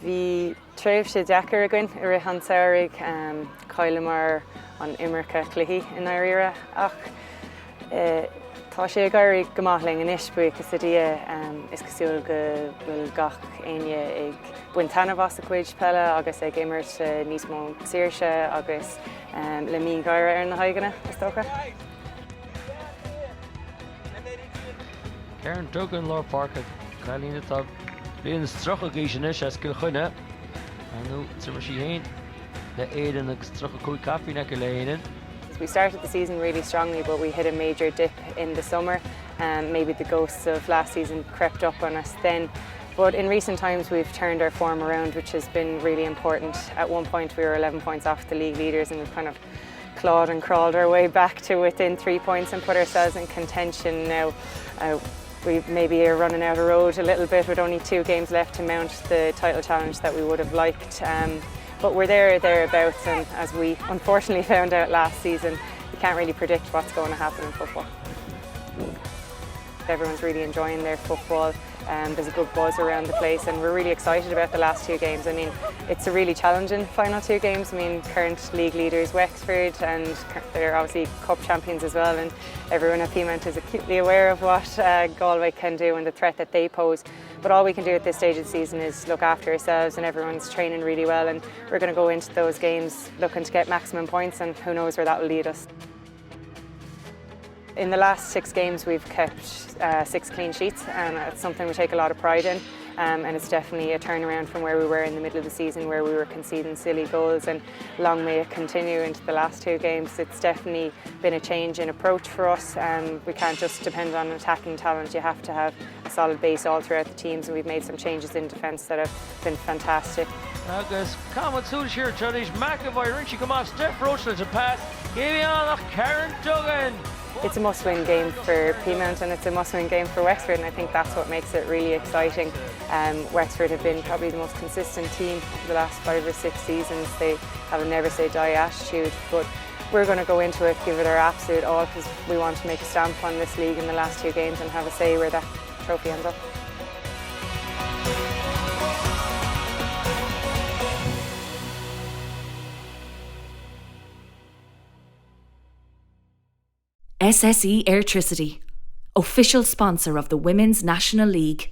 Bhí tréimh sé deacair againn ar a an saoirigh Coilimar an Imircha cluichí in áiríre ach tá sé gaiirí go maithling in isbú cos a dia is cosúil go bhfuil gach aine ag buin tanmh as a cuid pelle agus ag imirt níos mó saoirse agus le mí gaiire ar na haigeanna is tócha. Karen Duggan Lord Parker, Cailín tá bíon stracha géisianis as go chuine anú sa sí hain le éidir agus stracha cúig caffí na go léanaan. We started the season really strongly, but we hit a major dip in the summer. Maybe the ghosts of last season crept up on us then. But in recent times we've turned our form around, which has been really important. At one point we were 11 points off the league leaders and we've kind of clawed and crawled our way back to within 3 points and put ourselves in contention now. We maybe are running out of road a little bit with only 2 games left to mount the title challenge that we would have liked. But we're thereabouts, and as we unfortunately found out last season, you can't really predict what's going to happen in football. Everyone's really enjoying their football. There's a good buzz around the place and we're really excited about the last 2 games. I mean, it's a really challenging final 2 games. I mean, current league leaders Wexford and they're obviously cup champions as well, and everyone at Peamount is acutely aware of what Galway can do and the threat that they pose. But all we can do at this stage of the season is look after ourselves, and everyone's training really well, and we're going to go into those games looking to get maximum points, and who knows where that will lead us. In the last 6 games we've kept 6 clean sheets, and it's something we take a lot of pride in, and it's definitely a turnaround from where we were in the middle of the season where we were conceding silly goals, and long may it continue into the last 2 games. It's definitely been a change in approach for us. We can't just depend on attacking talent, you have to have a solid base all throughout the teams, and we've made some changes in defence that have been fantastic. Agus Camadh Súil Siar Judge McAvoy Richie come off Steph Rochelle to pass. Give on Karen Duggan. It's a must-win game for Peamount and it's a must-win game for Wexford, and I think that's what makes it really exciting. Wexford have been probably the most consistent team over the last 5 or 6 seasons. They have a never-say-die attitude, but we're going to go into it, give it our absolute all, because we want to make a stamp on this league in the last 2 games and have a say where that trophy ends up. SSE Airtricity, official sponsor of the Women's National League.